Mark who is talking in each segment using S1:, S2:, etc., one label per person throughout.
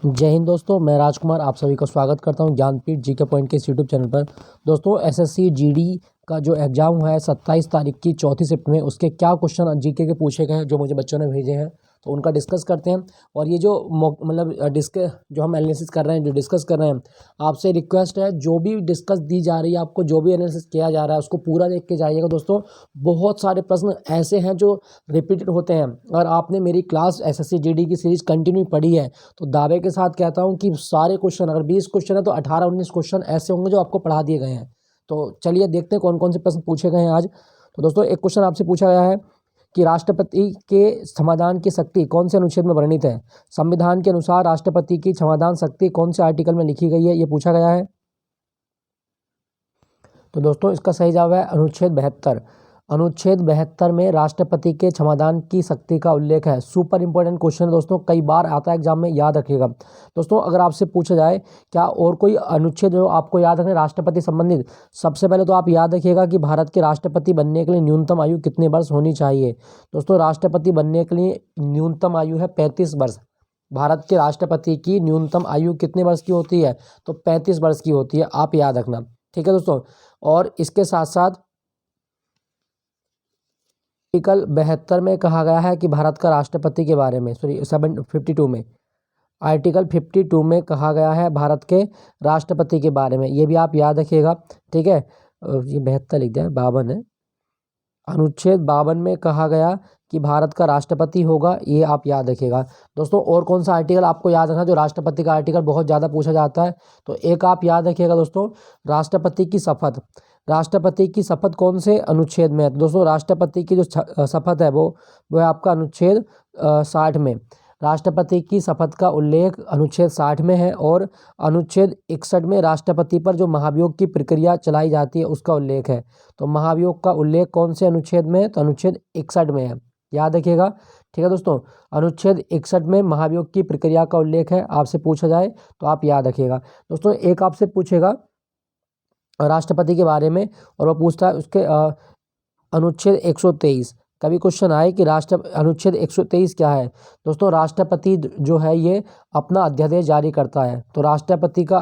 S1: जय हिंद दोस्तों, मैं राजकुमार आप सभी का स्वागत करता हूं ज्ञानपीठ जीके पॉइंट के इस यूट्यूब चैनल पर। दोस्तों एसएससी जीडी का जो एग्ज़ाम हुआ है 27 तारीख की चौथी शिफ्ट में, उसके क्या क्वेश्चन जीके के पूछे गए हैं जो मुझे बच्चों ने भेजे हैं, तो उनका डिस्कस करते हैं। और ये जो जो हम एनालिसिस कर रहे हैं, जो डिस्कस कर रहे हैं, आपसे रिक्वेस्ट है जो भी डिस्कस दी जा रही है आपको, जो भी एनालिसिस किया जा रहा है उसको पूरा देख के जाइएगा दोस्तों। बहुत सारे प्रश्न ऐसे हैं जो रिपीटेड होते हैं। अगर आपने मेरी क्लास एसएससी जीडी की सीरीज कंटिन्यू पढ़ी है तो दावे के साथ कहता हूं कि सारे क्वेश्चन, अगर 20 क्वेश्चन है तो 18-19 क्वेश्चन ऐसे होंगे जो आपको पढ़ा दिए गए हैं। तो चलिए देखते हैं कौन कौन से प्रश्न पूछे गए हैं आज। तो दोस्तों एक क्वेश्चन आपसे पूछा गया है कि राष्ट्रपति के समाधान की शक्ति कौन से अनुच्छेद में वर्णित है। संविधान के अनुसार राष्ट्रपति की समाधान शक्ति कौन से आर्टिकल में लिखी गई है, ये पूछा गया है। तो दोस्तों इसका सही जवाब है अनुच्छेद 72। अनुच्छेद 72 में राष्ट्रपति के क्षमादान की शक्ति का उल्लेख है। सुपर इंपॉर्टेंट क्वेश्चन है दोस्तों, कई बार आता है एग्जाम में, याद रखिएगा। दोस्तों अगर आपसे पूछा जाए क्या और कोई अनुच्छेद जो आपको याद रखना राष्ट्रपति संबंधित, सबसे पहले तो आप याद रखिएगा कि भारत के राष्ट्रपति बनने के लिए न्यूनतम आयु कितने वर्ष होनी चाहिए। दोस्तों राष्ट्रपति बनने के लिए न्यूनतम आयु है 35 वर्ष। भारत के राष्ट्रपति की न्यूनतम आयु कितने वर्ष की होती है, तो 35 वर्ष की होती है, आप याद रखना, ठीक है दोस्तों। और इसके साथ साथ आर्टिकल 72 में कहा गया है कि भारत का राष्ट्रपति के बारे में, सॉरी 52 में, आर्टिकल 52 में कहा गया है भारत के राष्ट्रपति के बारे में, ये भी आप याद रखिएगा, ठीक है। ये 72 लिख दिया है, 52 है। अनुच्छेद 52 में कहा गया कि भारत का राष्ट्रपति होगा, ये आप याद रखिएगा दोस्तों। और कौन सा आर्टिकल आपको याद रखना, जो राष्ट्रपति का आर्टिकल बहुत ज़्यादा पूछा जाता है, तो एक आप याद रखिएगा दोस्तों, राष्ट्रपति की शपथ। राष्ट्रपति की शपथ कौन से अनुच्छेद में है, तो दोस्तों राष्ट्रपति की जो शपथ है वो है आपका अनुच्छेद 60 में। राष्ट्रपति की शपथ का उल्लेख अनुच्छेद 60 में है। और अनुच्छेद 61 में राष्ट्रपति पर जो महाभियोग की प्रक्रिया चलाई जाती है उसका उल्लेख है। तो महाभियोग का उल्लेख कौन से अनुच्छेद में है, तो अनुच्छेद 61 में है, याद रखिएगा, ठीक है दोस्तों। अनुच्छेद 61 में महाभियोग की प्रक्रिया का उल्लेख है, आपसे पूछा जाए तो आप याद रखिएगा दोस्तों। एक आपसे पूछेगा राष्ट्रपति के बारे में और वो पूछता है उसके अनुच्छेद 123, कभी क्वेश्चन आए कि अनुच्छेद 123 क्या है। दोस्तों राष्ट्रपति जो है ये अपना अध्यादेश जारी करता है। तो राष्ट्रपति का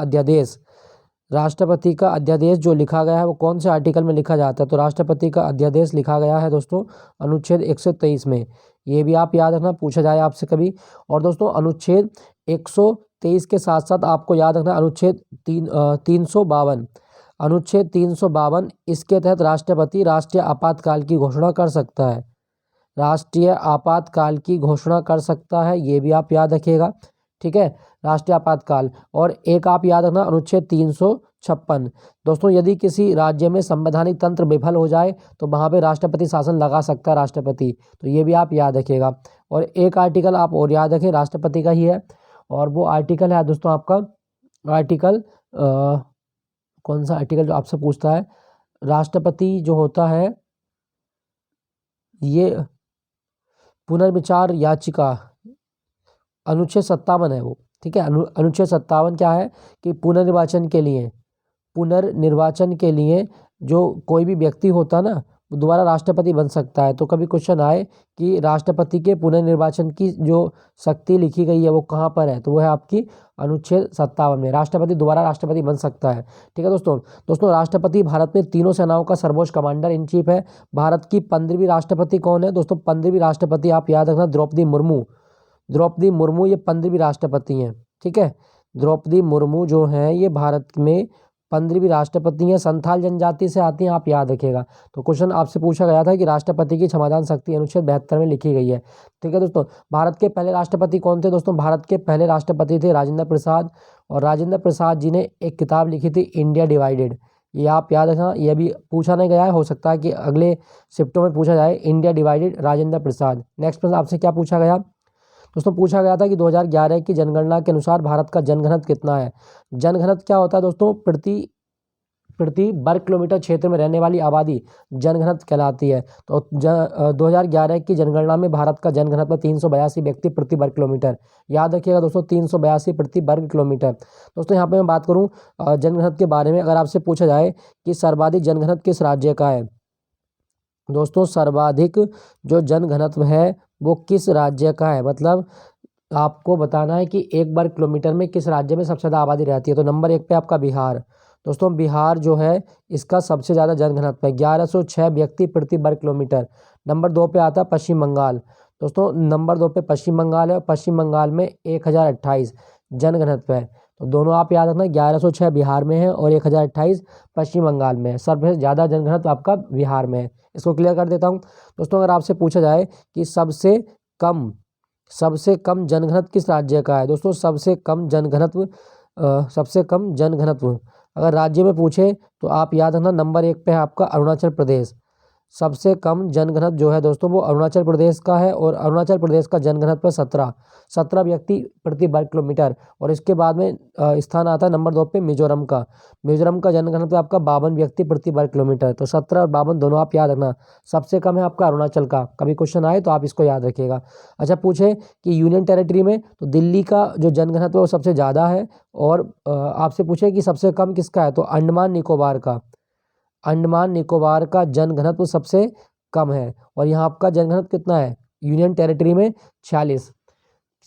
S1: अध्यादेश जो लिखा गया है वो कौन से आर्टिकल में लिखा जाता है, तो राष्ट्रपति का अध्यादेश लिखा गया है दोस्तों अनुच्छेद 123 में, ये भी आप याद रखना, पूछा जाए आपसे कभी। और दोस्तों अनुच्छेद 123 के साथ साथ आपको याद रखना अनुच्छेद 352, अनुच्छेद 352, इसके तहत राष्ट्रपति राष्ट्रीय आपातकाल की घोषणा कर सकता है। राष्ट्रीय आपातकाल की घोषणा कर सकता है, ये भी आप याद रखिएगा, ठीक है, राष्ट्रीय आपातकाल। और एक आप याद रखना अनुच्छेद 356, दोस्तों यदि किसी राज्य में संवैधानिक तंत्र विफल हो जाए तो वहाँ पे राष्ट्रपति शासन लगा सकता है राष्ट्रपति, तो ये भी आप याद रखिएगा। और एक आर्टिकल आप और याद रखें राष्ट्रपति का ही है, और वो आर्टिकल है दोस्तों आपका आर्टिकल कौन सा आर्टिकल जो आपसे पूछता है, राष्ट्रपति जो होता है ये पुनर्विचार याचिका, अनुच्छेद 57 है वो, ठीक है। अनुच्छेद 57 क्या है कि पुनर्निर्वाचन के लिए जो कोई भी व्यक्ति होता है ना वो दोबारा राष्ट्रपति बन सकता है। तो कभी क्वेश्चन आए कि राष्ट्रपति के पुनर्निर्वाचन की जो शक्ति लिखी गई है वो कहाँ पर है, तो वो है आपकी अनुच्छेद 57 में, राष्ट्रपति दोबारा राष्ट्रपति बन सकता है, ठीक है दोस्तों राष्ट्रपति भारत में तीनों सेनाओं का सर्वोच्च कमांडर इन चीफ है। भारत की 15वीं राष्ट्रपति कौन है, दोस्तों 15वीं राष्ट्रपति आप याद रखना द्रौपदी मुर्मू ये 15वीं राष्ट्रपति हैं, ठीक है। द्रौपदी मुर्मू जो हैं ये भारत में 15वीं राष्ट्रपति हैं, संथाल जनजाति से आती हैं, आप याद रखिएगा। तो क्वेश्चन आपसे पूछा गया था कि राष्ट्रपति की क्षमादान शक्ति अनुच्छेद 72 में लिखी गई है, ठीक है दोस्तों। भारत के पहले राष्ट्रपति कौन थे, दोस्तों भारत के पहले राष्ट्रपति थे राजेंद्र प्रसाद, और राजेंद्र प्रसाद जी ने एक किताब लिखी थी इंडिया डिवाइडेड, ये आप याद रखना, ये भी पूछा नहीं गया है, हो सकता है कि अगले शिफ्टों में पूछा जाए, India divided Rajendra Prasad. Next प्रश्न आपसे क्या पूछा गया, दोस्तों पूछा गया था कि 2011 की जनगणना के अनुसार भारत का जनघनत्व कितना है। जनघनत्व क्या होता है दोस्तों, प्रति वर्ग किलोमीटर क्षेत्र में रहने वाली आबादी जनघनत्व कहलाती है। तो 2011 की जनगणना में भारत का जनघनत्व 382 व्यक्ति प्रति वर्ग किलोमीटर, याद रखिएगा दोस्तों 382 प्रति वर्ग किलोमीटर। दोस्तों यहाँ पे मैं बात करूँ जनघनत्व के बारे में, अगर आपसे पूछा जाए कि सर्वाधिक जनघनत्व किस राज्य का है, दोस्तों सर्वाधिक जो जनघनत्व है वो किस राज्य का है, मतलब आपको बताना है कि 1 वर्ग किलोमीटर में किस राज्य में सबसे ज़्यादा आबादी रहती है। तो नंबर 1 पे आपका बिहार। दोस्तों बिहार जो है इसका सबसे ज़्यादा जनघनत्व है, 1106 व्यक्ति प्रति वर्ग किलोमीटर। नंबर 2 पे आता है पश्चिम बंगाल। दोस्तों नंबर 2 पे पश्चिम बंगाल है और पश्चिम बंगाल में 1028 जनघनत्व है। तो दोनों आप याद रखना, 1106 बिहार में है और 1028 पश्चिम बंगाल में है। सबसे ज़्यादा जनघनत्व आपका बिहार में है। इसको क्लियर कर देता हूँ। दोस्तों अगर आपसे पूछा जाए कि सबसे कम जनघनत्व किस राज्य का है, दोस्तों सबसे कम जनघनत्व अगर राज्य में पूछे तो आप याद रखना, नंबर 1 पे है आपका अरुणाचल प्रदेश। सबसे कम जनघनत्व जो है दोस्तों वो अरुणाचल प्रदेश का है और अरुणाचल प्रदेश का जनघनत्व 17 व्यक्ति प्रति वर्ग किलोमीटर। और इसके बाद में स्थान आता है नंबर 2 पे मिजोरम का। मिजोरम का जनघनत्व आपका 52 व्यक्ति प्रति वर्ग किलोमीटर। तो 17 और 52 दोनों आप याद रखना। सबसे कम है आपका अरुणाचल का। कभी क्वेश्चन आए तो आप इसको याद रखिएगा। अच्छा पूछे कि यूनियन टेरिटरी में, तो दिल्ली का जो जनघनत्व है वो सबसे ज़्यादा है। और आपसे पूछे कि सबसे कम किसका है, तो अंडमान निकोबार का। अंडमान निकोबार का जनघनत्व सबसे कम है। और यहाँ आपका जनघनत्व कितना है यूनियन टेरिटरी में, 46।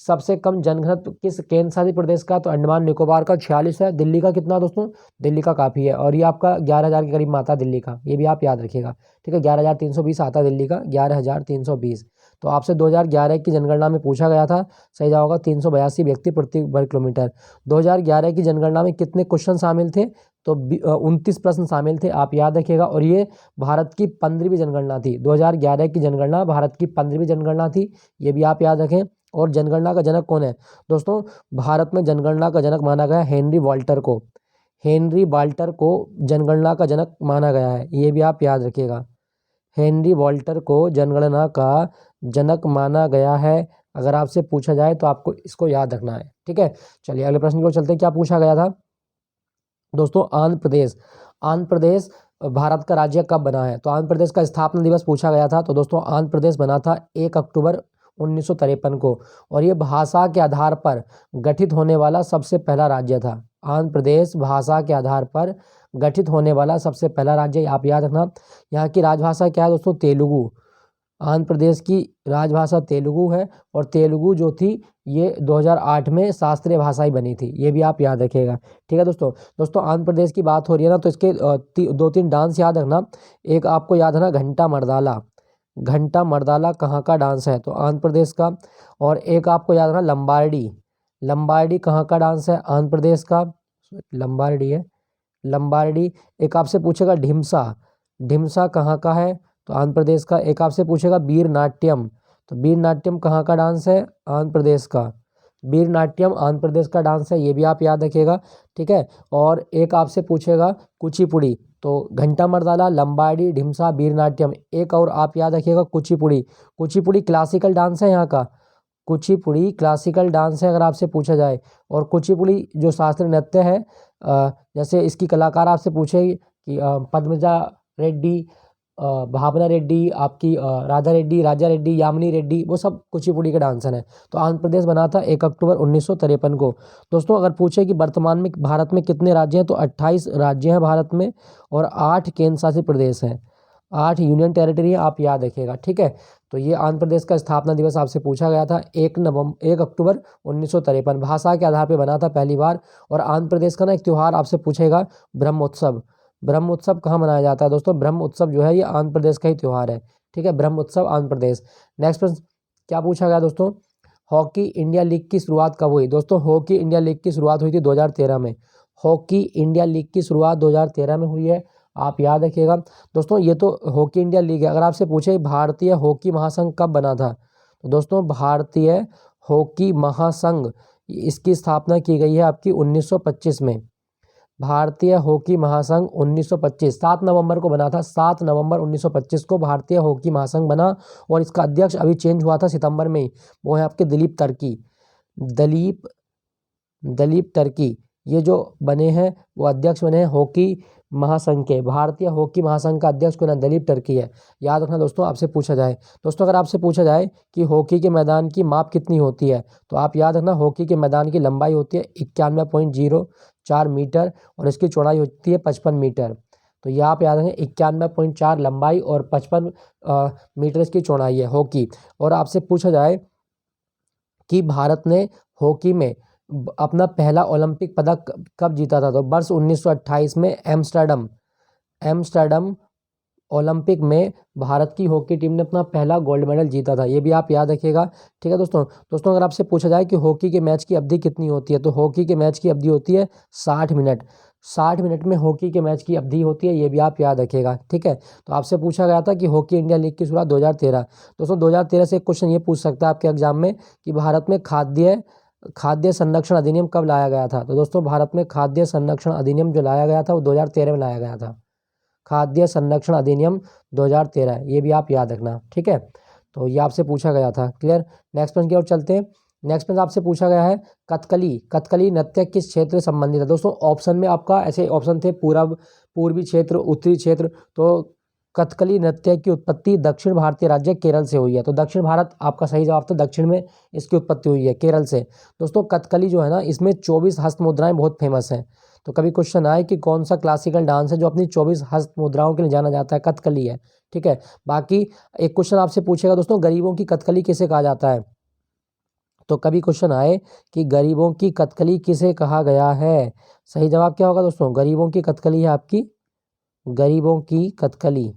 S1: सबसे कम जनघनत्व किस केंद्र शासित प्रदेश का, तो अंडमान निकोबार का 46 है। दिल्ली का कितना दोस्तों, दिल्ली का काफ़ी है और ये आपका 11,000 के करीब में आता है दिल्ली का। ये भी आप याद रखिएगा, ठीक है। 11,320 आता है दिल्ली का, 11,320। तो आपसे 2011 की जनगणना में पूछा गया था, सही जवाब होगा 382 व्यक्ति प्रति वर्ग किलोमीटर। 2011 की जनगणना में कितने क्वेश्चन शामिल थे, तो 29 प्रश्न शामिल थे, आप याद रखिएगा। और ये भारत की 15वीं जनगणना थी। 2011 की जनगणना भारत की 15वीं जनगणना थी, ये भी आप याद रखें। और जनगणना का जनक कौन है, दोस्तों भारत में जनगणना का जनक माना गया हेनरी वाल्टर को। हेनरी वाल्टर को जनगणना का जनक माना गया है, ये भी आप याद रखिएगा। हेनरी वाल्टर को जनगणना का जनक माना गया है। अगर आपसे पूछा जाए तो आपको इसको याद रखना है, ठीक है। चलिए अगले प्रश्न को चलते हैं। क्या पूछा गया था दोस्तों, आंध्र प्रदेश भारत का राज्य कब बना है, तो आंध्र प्रदेश का स्थापना दिवस पूछा गया था। तो दोस्तों आंध्र प्रदेश बना था 1 अक्टूबर 1953 को। और ये भाषा के आधार पर गठित होने वाला सबसे पहला राज्य था। आंध्र प्रदेश भाषा के आधार पर गठित होने वाला सबसे पहला राज्य, आप याद रखना। यहाँ की राजभाषा क्या है दोस्तों, तेलुगु। आंध्र प्रदेश की राजभाषा तेलुगु है। और तेलुगु जो थी ये 2008 में शास्त्रीय भाषा ही बनी थी, ये भी आप याद रखिएगा, ठीक है दोस्तों आंध्र प्रदेश की बात हो रही है ना, तो इसके 2-3 डांस याद रखना। एक आपको याद रखना घंटा मर्दाला। घंटा मर्दाला कहाँ का डांस है, तो आंध्र प्रदेश का। और एक आपको याद रखना लंबार्डी। लंबार्डी कहाँ का डांस है, आंध्र प्रदेश का। लंबार्डी है, लंबार्डी। एक आपसे पूछेगा ढिमसा। ढिमसा कहाँ का है, तो आंध्र प्रदेश का। एक आपसे पूछेगा वीर नाट्यम। तो वीर नाट्यम कहाँ का डांस है, आंध्र प्रदेश का। वीर नाट्यम आंध्र प्रदेश का डांस है, ये भी आप याद रखिएगा, ठीक है। और एक आपसे पूछेगा कुचिपुड़ी। तो घंटा मर्दाला, लंबाड़ी, ढिमसा, वीर नाट्यम। एक और आप याद रखिएगा कुचिपुड़ी। कुचिपुड़ी क्लासिकल डांस है यहाँ का। कुचिपुड़ी क्लासिकल डांस है अगर आपसे पूछा जाए। और कुचिपुड़ी जो शास्त्रीय नृत्य है, जैसे इसकी कलाकार आपसे पूछे कि पद्मजा रेड्डी, भावना रेड्डी, आपकी राधा रेड्डी, राजा रेड्डी, यामिनी रेड्डी, वो सब कुचिपुड़ी के डांसर हैं। तो आंध्र प्रदेश बना था 1 अक्टूबर 1953 को। दोस्तों अगर पूछे कि वर्तमान में भारत में कितने राज्य हैं, तो 28 राज्य हैं भारत में और 8 केंद्र शासित प्रदेश हैं, 8 यूनियन टेरिटरी है, आप याद रखिएगा, ठीक है। तो ये आंध्र प्रदेश का स्थापना दिवस आपसे पूछा गया था 1 अक्टूबर 1953। भाषा के आधार पर बना था पहली बार। और आंध्र प्रदेश का ना एक त्यौहार आपसे पूछेगा, ब्रह्मोत्सव। ब्रह्मोत्सव कहाँ मनाया जाता है दोस्तों, ब्रह्मोत्सव जो है ये आंध्र प्रदेश का ही त्यौहार है, ठीक है। ब्रह्मोत्सव आंध्र प्रदेश। नेक्स्ट प्रश्न क्या पूछा गया दोस्तों, हॉकी इंडिया लीग की शुरुआत कब हुई, दोस्तों हॉकी इंडिया लीग की शुरुआत हुई थी 2013 में। हॉकी इंडिया लीग की शुरुआत 2013 में हुई है, आप याद रखिएगा। दोस्तों ये तो हॉकी इंडिया लीग है। अगर आपसे पूछे भारतीय हॉकी महासंघ कब बना था, तो दोस्तों भारतीय हॉकी महासंघ इसकी स्थापना की गई है आपकी 1925 में। भारतीय हॉकी महासंघ 1925 7 नवंबर को बना था। 7 नवंबर 1925 को भारतीय हॉकी महासंघ बना। और इसका अध्यक्ष अभी चेंज हुआ था सितंबर में, वो है आपके दिलीप तर्की। दिलीप तर्की ये जो बने हैं वो अध्यक्ष बने हैं हॉकी महासंघ के। भारतीय हॉकी महासंघ का अध्यक्ष को ना दिलीप तर्की है, याद रखना दोस्तों। आपसे पूछा जाए दोस्तों, अगर आपसे पूछा जाए कि हॉकी के मैदान की माप कितनी होती है, तो आप याद रखना हॉकी के मैदान की लंबाई होती है 91.04 मीटर और इसकी चौड़ाई होती है 55 मीटर। तो ये आप याद रखें 91.4 लंबाई और 55 मीटर इसकी चौड़ाई है हॉकी। और आपसे पूछा जाए कि भारत ने हॉकी में अपना पहला ओलंपिक पदक कब जीता था? तो वर्ष 1928 में एम्स्टर्डम ओलंपिक में भारत की हॉकी टीम ने अपना पहला गोल्ड मेडल जीता था। ये भी आप याद रखिएगा। ठीक है दोस्तों अगर आपसे पूछा जाए कि हॉकी के मैच की अवधि कितनी होती है, तो हॉकी के मैच की अवधि होती है 60 मिनट। 60 मिनट में हॉकी के मैच की अवधि होती है, ये भी आप याद रखिएगा। ठीक है, तो आपसे पूछा गया था कि हॉकी इंडिया लीग की शुरुआत 2013। दोस्तों 2013 से एक क्वेश्चन ये पूछ सकता है आपके एग्जाम में कि भारत में खाद्य संरक्षण अधिनियम कब लाया गया था? तो दोस्तों भारत में खाद्य संरक्षण अधिनियम जो लाया गया था वो 2013 में लाया गया था। खाद्य संरक्षण अधिनियम 2013, ये भी आप याद रखना। ठीक है, तो ये आपसे पूछा गया था। क्लियर। नेक्स्ट प्रश्न की ओर चलते हैं। नेक्स्ट प्रश्न आपसे पूछा गया है कथकली नृत्य किस क्षेत्र से संबंधित है? दोस्तों ऑप्शन में आपका ऐसे ऑप्शन थे पूर्वी क्षेत्र, उत्तरी क्षेत्र। तो कथकली नृत्य की उत्पत्ति दक्षिण भारतीय राज्य केरल से हुई है। तो दक्षिण भारत आपका सही जवाब था, दक्षिण में इसकी उत्पत्ति हुई है केरल से। दोस्तों कथकली जो है ना, इसमें 24 हस्त मुद्राएं बहुत फेमस हैं। तो कभी क्वेश्चन आए कि कौन सा क्लासिकल डांस है जो अपनी 24 हस्त मुद्राओं के लिए जाना जाता है? कथकली है। ठीक है, बाकी एक क्वेश्चन आपसे पूछेगा दोस्तों, गरीबों की कथकली किसे कहा जाता है? तो कभी क्वेश्चन आए कि गरीबों की कथकली किसे कहा गया है? सही जवाब क्या होगा दोस्तों? गरीबों की कथकली है आपकी गरीबों की कथकली।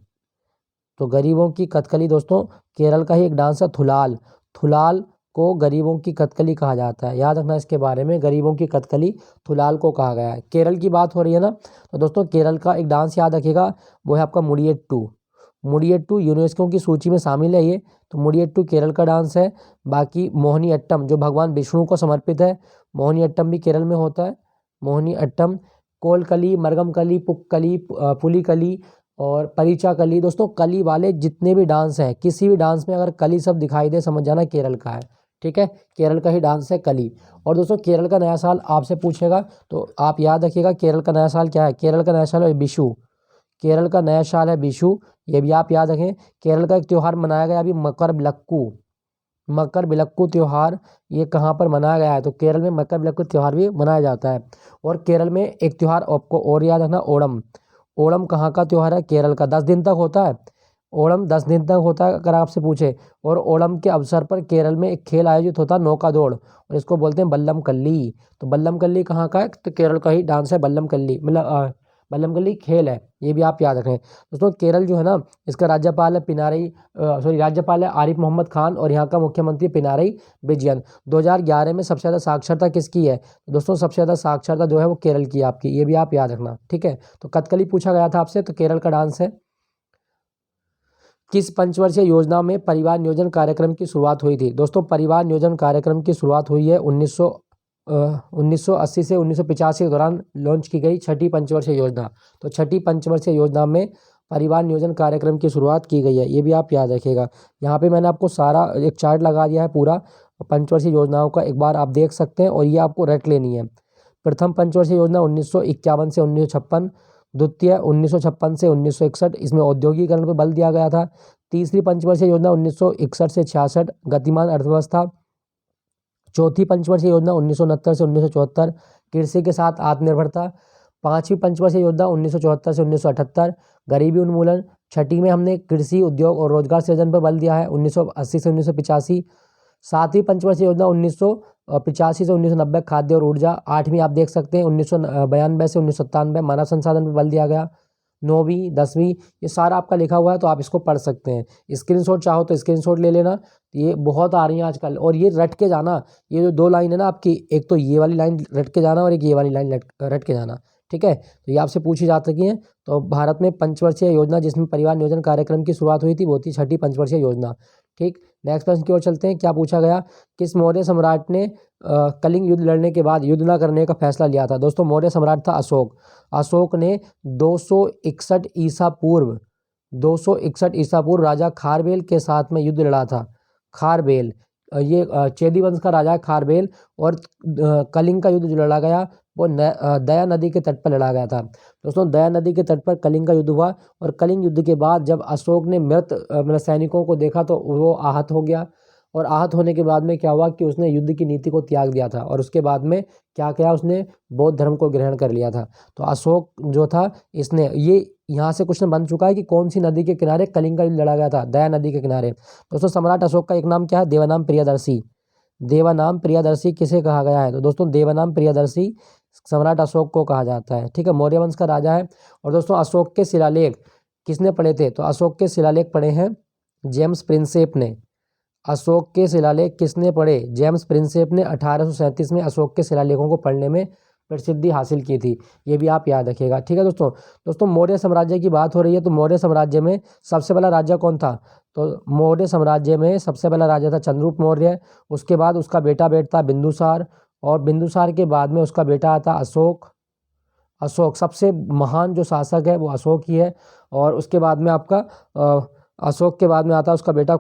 S1: तो गरीबों की कथकली दोस्तों केरल का ही एक डांस है, थुलाल को गरीबों की कथकली कहा जाता है। याद रखना इसके बारे में, गरीबों की कथकली थुलाल को कहा गया है। केरल की बात हो रही है ना, तो दोस्तों केरल का एक डांस याद रखिएगा, वो है आपका मुडियट्टू यूनेस्को की सूची में शामिल है ये। तो मुडियट्टू केरल का डांस है। बाकी मोहिनी अट्टम जो भगवान विष्णु को समर्पित है, मोहिनी अट्टम भी केरल में होता है। मोहिनी अट्टम, कोलकली, मरगमकली, पुक्कली, पुलिकली और परिचा कली। दोस्तों कली वाले जितने भी डांस हैं, किसी भी डांस में अगर कली सब दिखाई दे, समझ जाना केरल का है। ठीक है, केरल का ही डांस है कली। और दोस्तों केरल का नया साल आपसे पूछेगा तो आप याद रखिएगा, केरल का नया साल क्या है? केरल का नया साल है विशु। केरल का नया साल है विशु, ये भी आप याद रखें। केरल का एक त्यौहार मनाया गया अभी, मकर बिलक्कू त्यौहार, ये कहाँ पर मनाया गया है? तो केरल में मकर बिलक्कू त्यौहार भी मनाया जाता है। और केरल में एक त्यौहार आपको और याद रखना, ओणम कहाँ का त्यौहार है? केरल का। 10 दिन तक होता है ओणम, 10 दिन तक होता है अगर आपसे पूछे। और ओणम के अवसर पर केरल में एक खेल आयोजित होता है, नौका दौड़, और इसको बोलते हैं बल्लम कल्ली। तो बल्लम कल्ली कहाँ का है? तो केरल का ही डांस है बल्लम कल्ली, मतलब बल्लम कल्ली खेल है, ये भी आप याद रखें। दोस्तों केरल जो है ना, इसका राज्यपाल है राज्यपाल है आरिफ मोहम्मद खान, और यहाँ का मुख्यमंत्री पिनारई विजयन। 2011 में सबसे ज़्यादा साक्षरता किसकी है? दोस्तों सबसे ज़्यादा साक्षरता जो है वो केरल की आपकी, ये भी आप याद रखना। ठीक है, तो कथकली पूछा गया था आपसे, तो केरल का डांस है। किस पंचवर्षीय योजना में परिवार नियोजन कार्यक्रम की शुरुआत हुई थी? दोस्तों परिवार नियोजन कार्यक्रम की शुरुआत हुई है 1980 से 1985 के दौरान लॉन्च की गई छठी पंचवर्षीय योजना। तो छठी पंचवर्षीय योजना में परिवार नियोजन कार्यक्रम की शुरुआत की गई है, ये भी आप याद रखिएगा। यहाँ पे मैंने आपको सारा एक चार्ट लगा दिया है पूरा पंचवर्षीय योजनाओं का, एक बार आप देख सकते हैं, और ये आपको रट लेनी है। प्रथम पंचवर्षीय योजना 1951 से 1956, द्वितीय 1956 से 1961, इसमें औद्योगिकरण पर बल दिया गया था। तीसरी पंचवर्षीय योजना 1961 से 66, गतिमान अर्थव्यवस्था। चौथी पंचवर्षीय योजना 1969 से 1974, कृषि के साथ आत्मनिर्भरता। पांचवी पंचवर्षीय योजना 1974 से 1978, गरीबी उन्मूलन। छठी में हमने कृषि, उद्योग और रोजगार सृजन पर बल दिया है, 1980 से 1985। सातवीं पंचवर्षीय योजना 1985 से 1990, खाद्य और ऊर्जा। आठवीं आप देख सकते हैं 1992 से 1997, मानव संसाधन पर बल दिया गया। 9वीं 10वीं ये सारा आपका लिखा हुआ है, तो आप इसको पढ़ सकते हैं। स्क्रीनशॉट चाहो तो स्क्रीनशॉट ले लेना, ये बहुत आ रही हैं आजकल। और ये रट के जाना, ये जो 2 लाइन है ना आपकी, एक तो ये वाली लाइन रट के जाना और एक ये वाली लाइन रट के जाना। ठीक है, तो ये आपसे पूछी जा सकी है। तो भारत में पंचवर्षीय योजना जिसमें परिवार नियोजन कार्यक्रम की शुरुआत हुई थी, वो थी छठी पंचवर्षीय योजना। ठीक, नेक्स्ट प्रश्न की ओर चलते हैं। क्या पूछा गया? किस मौर्य सम्राट ने कलिंग युद्ध लड़ने के बाद युद्ध न करने का फैसला लिया था? दोस्तों मौर्य सम्राट था अशोक ने 261 ईसा पूर्व राजा खारबेल के साथ में युद्ध लड़ा था। खारबेल, ये चेदी वंश का राजा है खारबेल। और कलिंग का युद्ध जो लड़ा गया वो दया नदी के तट पर लड़ा गया था। दोस्तों दया नदी के तट पर कलिंग का युद्ध हुआ, और कलिंग युद्ध के बाद जब अशोक ने मृत मतलब सैनिकों को देखा तो वो आहत हो गया। और आहत होने के बाद में क्या हुआ कि उसने युद्ध की नीति को त्याग दिया था, और उसके बाद में क्या किया, उसने बौद्ध धर्म को ग्रहण कर लिया था। तो अशोक जो था, इसने ये यहाँ से क्वेश्चन बन चुका है कि कौन सी नदी के किनारे कलिंग का युद्ध लड़ा गया था? दया नदी के किनारे। दोस्तों सम्राट अशोक का एक नाम क्या है? देवानाम प्रियदर्शी। देवानाम प्रियदर्शी किसे कहा गया है? तो दोस्तों देवानाम प्रियदर्शी सम्राट अशोक को कहा जाता है। ठीक है, मौर्य वंश का राजा है। और दोस्तों अशोक के शिलालेख किसने पढ़े थे? तो अशोक के शिलालेख पढ़े हैं जेम्स प्रिंसेप ने। अशोक के शिलालेख किसने पढ़े? जेम्स प्रिंसेप ने 1837 में अशोक के शिलालेखों को पढ़ने में प्रसिद्धि हासिल की थी। ये भी आप याद रखिएगा। ठीक है दोस्तों मौर्य साम्राज्य की बात हो रही है, तो मौर्य साम्राज्य में सबसे पहला राजा कौन था? तो मौर्य साम्राज्य में सबसे पहला राजा था चंद्रगुप्त मौर्य। उसके बाद उसका बेटा था बिंदुसार, और बिंदुसार के बाद में उसका बेटा आता अशोक। अशोक सबसे महान जो शासक है वो अशोक ही है। और उसके बाद में आपका अशोक के बाद में आता है उसका बेटा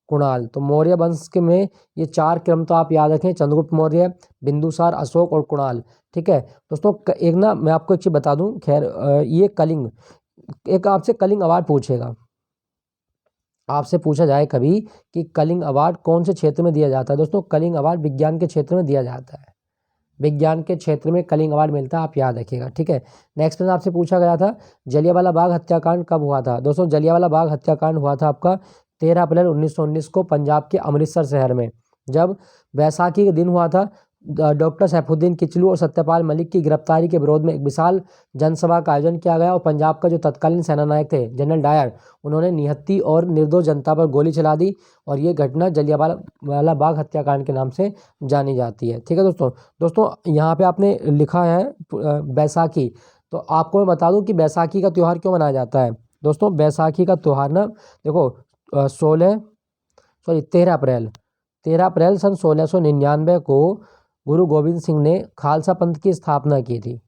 S1: कुणाल। तो मौर्य वंश के में ये 4 क्रम तो आप याद रखें, चंद्रगुप्त मौर्य, बिंदुसार, अशोक और कुणाल। ठीक है दोस्तों, एक ना मैं आपको एक चीज़ बता दूं, खैर ये कलिंग, एक आपसे कलिंग अवार्ड पूछेगा, आपसे पूछा जाए कभी कि कलिंग अवार्ड कौन से क्षेत्र में दिया जाता है? दोस्तों कलिंग अवार्ड विज्ञान के क्षेत्र में दिया जाता है। विज्ञान के क्षेत्र में कलिंग अवार्ड मिलता है, आप याद रखिएगा। ठीक है, नेक्स्ट प्रश्न आपसे पूछा गया था, जलियांवाला बाग हत्याकांड कब हुआ था? दोस्तों जलियांवाला बाग हत्याकांड हुआ था आपका 13 अप्रैल 1919 को पंजाब के अमृतसर शहर में, जब बैसाखी के दिन हुआ था। डॉक्टर सैफुद्दीन किचलू और सत्यपाल मलिक की गिरफ्तारी के विरोध में एक विशाल जनसभा का आयोजन किया गया, और पंजाब का जो तत्कालीन सेनानायक थे जनरल डायर, उन्होंने निहत्थी और निर्दोष जनता पर गोली चला दी, और ये घटना जलियांवाला बाग हत्याकांड के नाम से जानी जाती है। ठीक है दोस्तों यहाँ पे आपने लिखा है बैसाखी, तो आपको मैं बता दूं कि बैसाखी का त्यौहार क्यों मनाया जाता है। दोस्तों बैसाखी का त्यौहार ना देखो 13 अप्रैल सन 1699 को गुरु गोविंद सिंह ने खालसा पंथ की स्थापना की थी।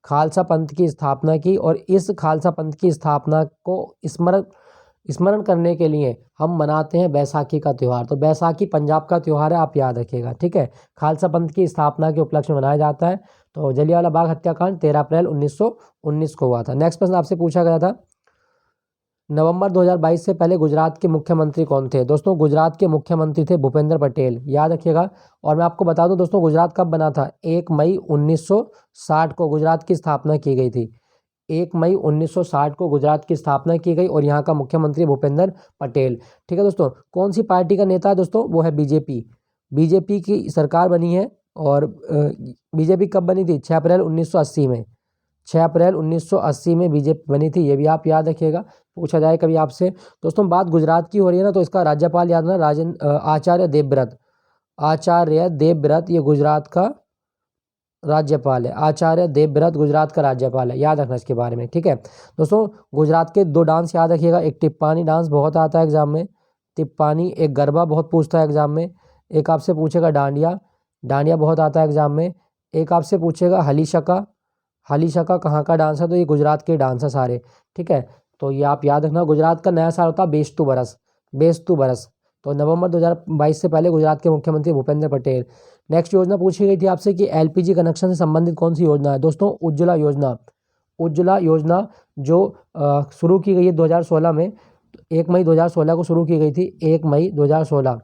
S1: खालसा पंथ की स्थापना की, और इस खालसा पंथ की स्थापना को स्मरण करने के लिए हम मनाते हैं बैसाखी का त्यौहार। तो बैसाखी पंजाब का त्यौहार है, आप याद रखिएगा। ठीक है, खालसा पंथ की स्थापना के उपलक्ष्य में मनाया जाता है। तो जलियांवाला बाग हत्याकांड 13 अप्रैल 1919 को हुआ था। नेक्स्ट प्रश्न आपसे पूछा गया था, नवंबर 2022 से पहले गुजरात के मुख्यमंत्री कौन थे? दोस्तों गुजरात के मुख्यमंत्री थे भूपेंद्र पटेल, याद रखिएगा। और मैं आपको बता दूं दोस्तों, गुजरात कब बना था? 1 मई 1960 को गुजरात की स्थापना की गई थी। 1 मई 1960 को गुजरात की स्थापना की गई, और यहाँ का मुख्यमंत्री भूपेंद्र पटेल। ठीक है दोस्तों, कौन सी पार्टी का नेता है दोस्तों? वो है बीजेपी। बीजेपी की सरकार बनी है, और बीजेपी कब बनी थी? 6 अप्रैल 1980 में। 6 अप्रैल 1980 में बीजेपी बनी थी, ये भी आप याद रखिएगा, पूछा जाए कभी आपसे। दोस्तों बात गुजरात की हो रही है ना, तो इसका राज्यपाल याद ना आचार्य देवव्रत। आचार्य देवव्रत ये गुजरात का राज्यपाल है। आचार्य देवव्रत गुजरात का राज्यपाल है, याद रखना इसके बारे में। ठीक है दोस्तों, गुजरात के 2 डांस याद रखिएगा, एक टिप्पानी डांस बहुत आता है एग्जाम में, टिप्पानी। एक गरबा बहुत पूछता है एग्जाम में। एक आपसे पूछेगा डांडिया, डांडिया बहुत आता है एग्जाम में। एक आपसे पूछेगा हली शका, हली शका कहाँ का डांस है? तो ये गुजरात के डांस है सारे। ठीक है, तो ये आप याद रखना। गुजरात का नया साल होता है बेस्तु बरस, बेस्तु बरस। तो नवंबर 2022 से पहले गुजरात के मुख्यमंत्री भूपेंद्र पटेल। नेक्स्ट योजना पूछी गई थी आपसे कि एलपीजी कनेक्शन से संबंधित कौन सी योजना है? दोस्तों उज्ज्वला योजना। उज्ज्वला योजना जो शुरू की गई है 2016 में, 1 मई 2016 को शुरू की गई थी, 1 मई 2016।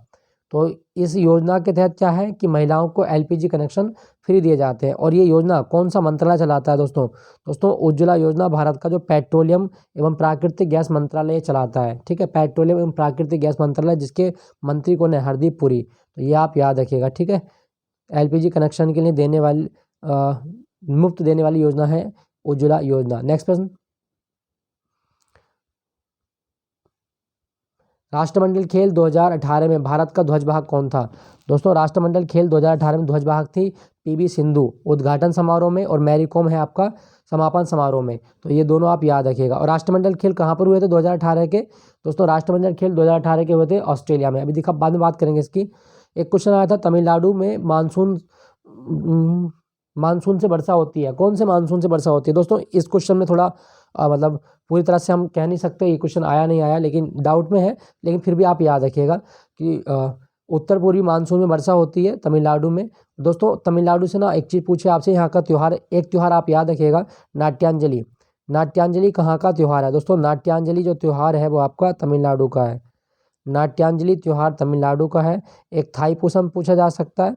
S1: तो इस योजना के तहत क्या है कि महिलाओं को एलपीजी कनेक्शन फ्री दिए जाते हैं। और ये योजना कौन सा मंत्रालय चलाता है दोस्तों उज्ज्वला योजना भारत का जो पेट्रोलियम एवं प्राकृतिक गैस मंत्रालय चलाता है। ठीक है, पेट्रोलियम एवं प्राकृतिक गैस मंत्रालय, जिसके मंत्री कौन है? हरदीप पुरी। तो ये आप याद रखिएगा। ठीक है, एलपीजी कनेक्शन के लिए देने वाली मुफ्त देने वाली योजना है उज्ज्वला योजना। नेक्स्ट प्रश्न, राष्ट्रमंडल खेल 2018 में भारत का ध्वजवाहक कौन था? दोस्तों राष्ट्रमंडल खेल 2018 में ध्वजवाहक थी पीवी सिंधु उद्घाटन समारोह में, और मैरी कॉम है आपका समापन समारोह में। तो ये दोनों आप याद रखिएगा। और राष्ट्रमंडल खेल कहाँ पर हुए थे 2018 के? दोस्तों राष्ट्रमंडल खेल 2018 के हुए थे ऑस्ट्रेलिया में। अभी देखा, बाद में बात करेंगे इसकी। एक क्वेश्चन आया था, तमिलनाडु में मानसून से वर्षा होती है, कौन से मानसून से वर्षा होती है? दोस्तों इस क्वेश्चन में थोड़ा मतलब पूरी तरह से हम कह नहीं सकते ये क्वेश्चन आया नहीं आया, लेकिन डाउट में है, लेकिन फिर भी आप याद रखिएगा कि उत्तर पूर्वी मानसून में वर्षा होती है तमिलनाडु में। दोस्तों तमिलनाडु से ना एक चीज़ पूछे आपसे, यहाँ का त्यौहार, एक त्यौहार आप याद रखिएगा, नाट्यांजलि। नाट्यांजलि कहाँ का त्यौहार है? दोस्तों नाट्यांजलि जो त्यौहार है वो आपका तमिलनाडु का है। नाट्यांजलि त्यौहार तमिलनाडु का है। एक थाईपुसम पूछा जा सकता है,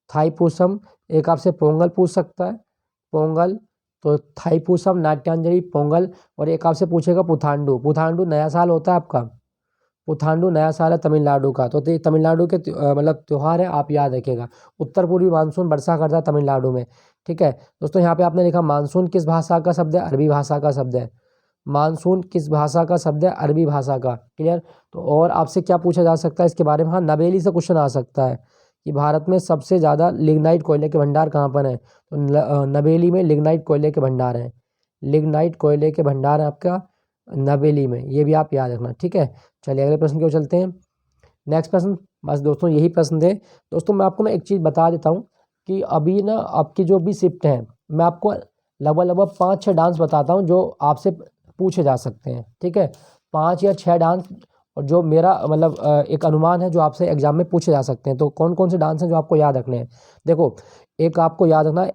S1: थाईपुसम। एक आपसे पोंगल पूछ सकता है, पोंगल। तो थाईपुसम, नाट्यांजलि, पोंगल। और एक आपसे पूछेगा पुथांडु। पुथांडु नया साल होता है आपका, पुथांडु नया साल है तमिलनाडु का, तो तमिलनाडु के मतलब त्यौहार है, आप याद रखिएगा। उत्तर पूर्वी मानसून वर्षा करता है तमिलनाडु में, ठीक है दोस्तों। यहाँ पे आपने लिखा मानसून किस भाषा का शब्द है, अरबी भाषा का शब्द है। मानसून किस भाषा का शब्द है, अरबी भाषा का, क्लियर। तो और आपसे क्या पूछा जा सकता है इसके बारे में, हाँ नवेली से क्वेश्चन आ सकता है कि भारत में सबसे ज़्यादा लिग्नाइट कोयले के भंडार कहाँ पर हैं, तो नवेली में लिग्नाइट कोयले के भंडार हैं। लिग्नाइट कोयले के भंडार है आपका नवेली में, ये भी आप याद रखना, ठीक है। चलिए अगले प्रश्न की ओर चलते हैं। नेक्स्ट प्रश्न, बस दोस्तों यही प्रश्न थे। दोस्तों मैं आपको ना एक चीज़ बता देता हूँ कि अभी ना आपकी जो भी शिफ्ट है, मैं आपको लगभग 5-6 डांस बताता हूँ जो आपसे पूछे जा सकते हैं, ठीक है। 5 या 6 डांस, और जो मेरा मतलब एक अनुमान है जो आपसे एग्जाम में पूछे जा सकते हैं। तो कौन कौन से डांस हैं जो आपको याद रखने हैं, देखो एक आपको याद रखना है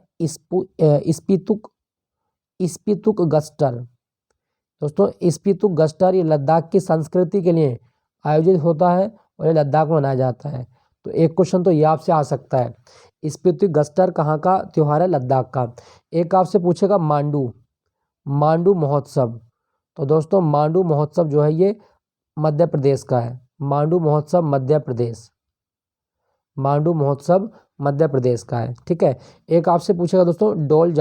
S1: स्पीतुक गस्टर। दोस्तों स्पीतुक गस्टर ये लद्दाख की संस्कृति के लिए आयोजित होता है और ये लद्दाख में मनाया जाता है। तो एक क्वेश्चन तो ये आपसे आ सकता है, स्पीतुक गस्टर कहाँ का त्यौहार है, लद्दाख का। एक आपसे पूछेगा मांडू महोत्सव, तो दोस्तों मांडू महोत्सव जो है ये मध्य प्रदेश का है। मांडू महोत्सव मध्य प्रदेश, मांडू महोत्सव मध्य प्रदेश का है, ठीक है। एक आपसे पूछेगा दोस्तों डोल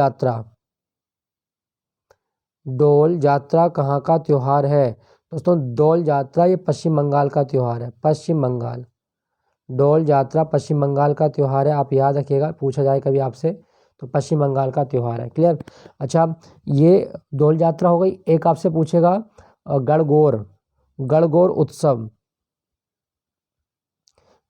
S1: यात्रा कहाँ का त्यौहार है, दोस्तों डोल यात्रा ये पश्चिम बंगाल का त्यौहार है, पश्चिम बंगाल। डोल यात्रा पश्चिम बंगाल का त्यौहार है, आप याद रखिएगा, पूछा जाए कभी आपसे तो पश्चिम बंगाल का त्यौहार है, क्लियर। अच्छा ये डोल यात्रा हो गई। एक आपसे पूछेगा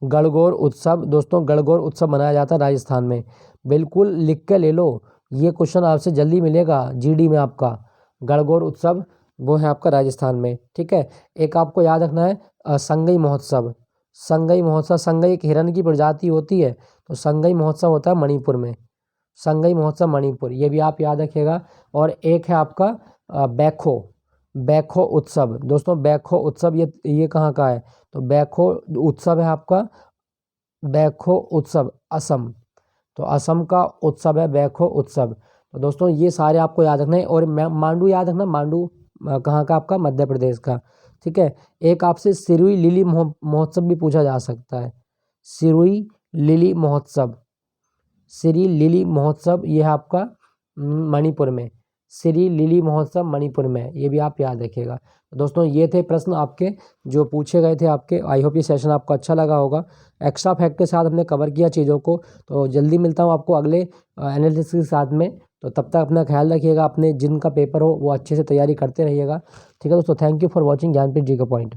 S1: गणगौर उत्सव, दोस्तों गणगौर उत्सव मनाया जाता है राजस्थान में, बिल्कुल लिख के ले लो, ये क्वेश्चन आपसे जल्दी मिलेगा जीडी में आपका। गणगौर उत्सव वो है आपका राजस्थान में, ठीक है। एक आपको याद रखना है संगई महोत्सव। संगई एक हिरण की प्रजाति होती है, तो संगई महोत्सव होता है मणिपुर में, संगई महोत्सव मणिपुर, ये भी आप याद रखिएगा। और एक है आपका बैखो उत्सव, दोस्तों बैखो उत्सव ये कहाँ का है, तो बैखो उत्सव है आपका, बैखो उत्सव असम, तो असम का उत्सव है बैखो उत्सव। तो दोस्तों ये सारे आपको याद रखना है। और मांडू याद रखना, मांडू कहाँ का आपका, मध्य प्रदेश का, ठीक है। एक आपसे सिरुई लिली महोत्सव भी पूछा जा सकता है, सिरुई लिली महोत्सव ये है आपका मणिपुर में, सिरी लिली महोत्सव मणिपुर में, ये भी आप याद रखिएगा। दोस्तों ये थे प्रश्न आपके जो पूछे गए थे आपके। आई होप ये सेशन आपको अच्छा लगा होगा, एक्स्ट्रा फैक्ट के साथ हमने कवर किया चीज़ों को। तो जल्दी मिलता हूँ आपको अगले एनालिसिस के साथ में, तो तब तक अपना ख्याल रखिएगा, अपने जिनका पेपर हो वो अच्छे से तैयारी करते रहिएगा, ठीक है दोस्तों। Thank you for watching Gyanpeeth ji का पॉइंट।